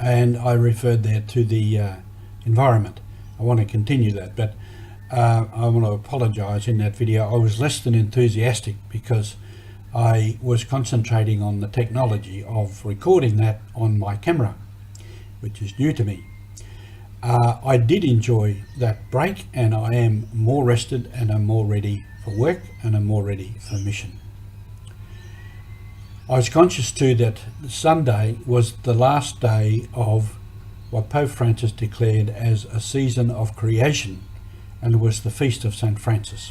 and I referred there to the environment. I want to continue that, but I want to apologise. In that video I was less than enthusiastic because I was concentrating on the technology of recording that on my camera, which is new to me. I did enjoy that break, and I am more rested, and I'm more ready for work, and I'm more ready for mission. I was conscious too that Sunday was the last day of what Pope Francis declared as a season of creation, and it was the feast of St. Francis.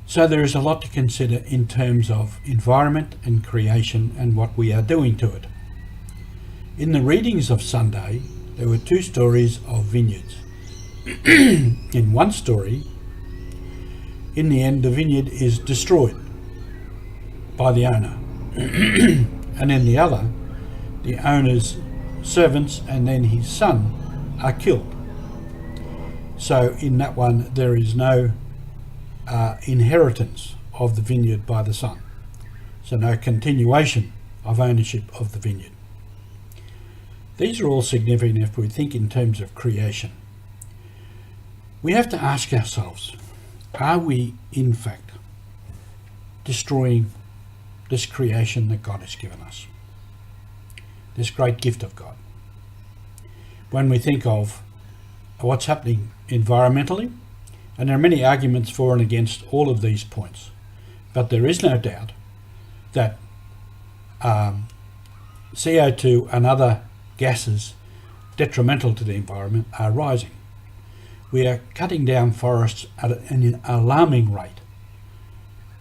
So there is a lot to consider in terms of environment and creation and what we are doing to it. In the readings of Sunday, there were two stories of vineyards. In one story, in the end, the vineyard is destroyed by the owner. And in the other, the owner's servants and then his son are killed. So in that one, there is no inheritance of the vineyard by the son. So no continuation of ownership of the vineyard. These are all significant if we think in terms of creation. We have to ask ourselves, are we in fact destroying this creation that God has given us? This great gift of God. When we think of what's happening environmentally, and there are many arguments for and against all of these points, but there is no doubt that CO2 and other gases detrimental to the environment are rising. We are cutting down forests at an alarming rate,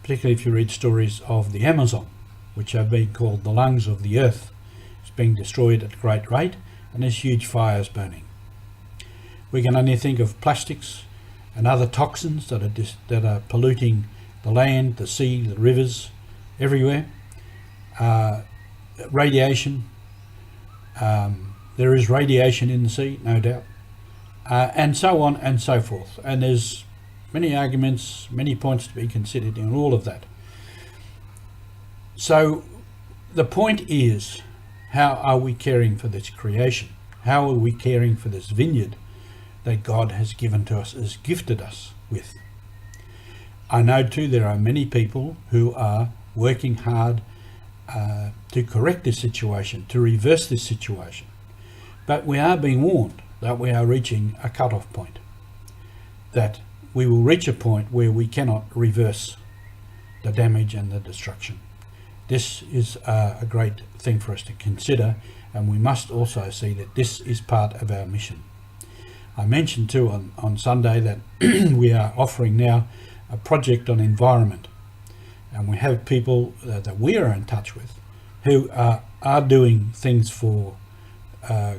particularly if you read stories of the Amazon, which have been called the lungs of the earth. It's being destroyed at a great rate, and there's huge fires burning. We can only think of plastics and other toxins that are polluting the land, the sea, the rivers, everywhere. Radiation. There is radiation in the sea, no doubt, and so on and so forth. And there's many arguments, many points to be considered in all of that. So the point is, how are we caring for this creation? How are we caring for this vineyard that God has given to us, has gifted us with? I know too there are many people who are working hard to correct this situation, to reverse this situation. But we are being warned that we are reaching a cut-off point, that we will reach a point where we cannot reverse the damage and the destruction. This is a great thing for us to consider, and we must also see that this is part of our mission. I mentioned too on Sunday that we are offering now a project on environment, and we have people that we are in touch with who are doing things for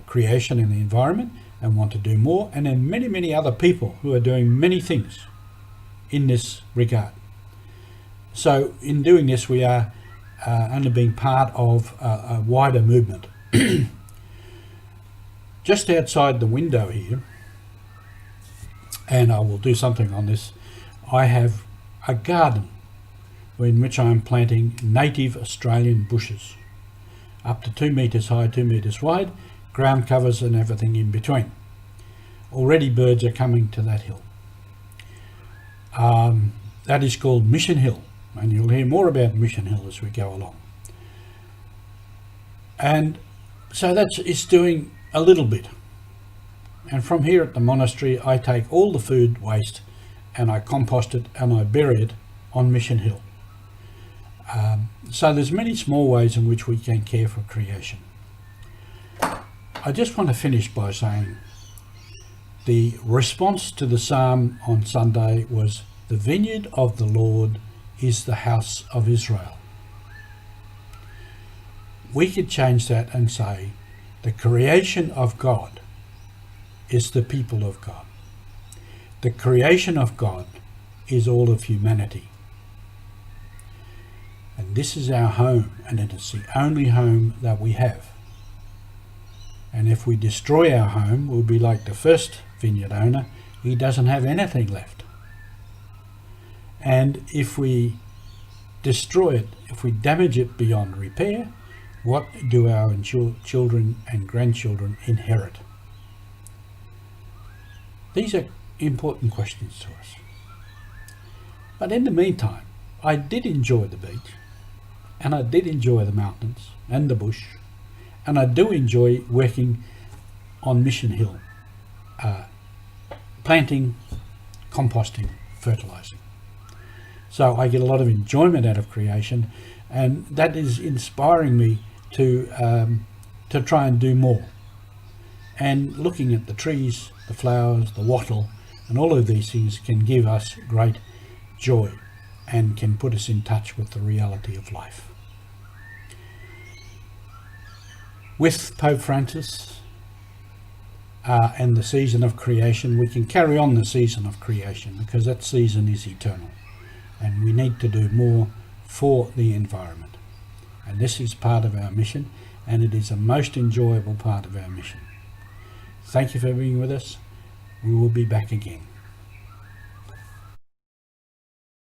creation in the environment and want to do more, and then many other people who are doing many things in this regard. So in doing this, we are only being part of a wider movement. Just outside the window here, and I will do something on this, I have a garden in which I am planting native Australian bushes, up to 2 metres high, 2 metres wide, ground covers and everything in between. Already birds are coming to that hill. That is called Mission Hill, and you'll hear more about Mission Hill as we go along. And so it's doing a little bit. And from here at the monastery, I take all the food waste and I compost it and I bury it on Mission Hill. So there's many small ways in which we can care for creation. I just want to finish by saying the response to the psalm on Sunday was, "The vineyard of the Lord is the house of Israel." We could change that and say, the creation of God is the people of God. The creation of God is all of humanity. And this is our home, and it is the only home that we have. And if we destroy our home, we'll be like the first vineyard owner. He doesn't have anything left. And if we destroy it, if we damage it beyond repair, What do our children and grandchildren inherit? These are important questions to us. But in the meantime, I did enjoy the beach, and I did enjoy the mountains and the bush, and I do enjoy working on Mission Hill, planting, composting, fertilizing. So I get a lot of enjoyment out of creation, and that is inspiring me to try and do more. And looking at the trees, the flowers, the wattle, and all of these things can give us great joy and can put us in touch with the reality of life. With Pope Francis and the season of creation, we can carry on the season of creation, because that season is eternal, and we need to do more for the environment. And this is part of our mission, and it is a most enjoyable part of our mission. Thank you for being with us. We will be back again.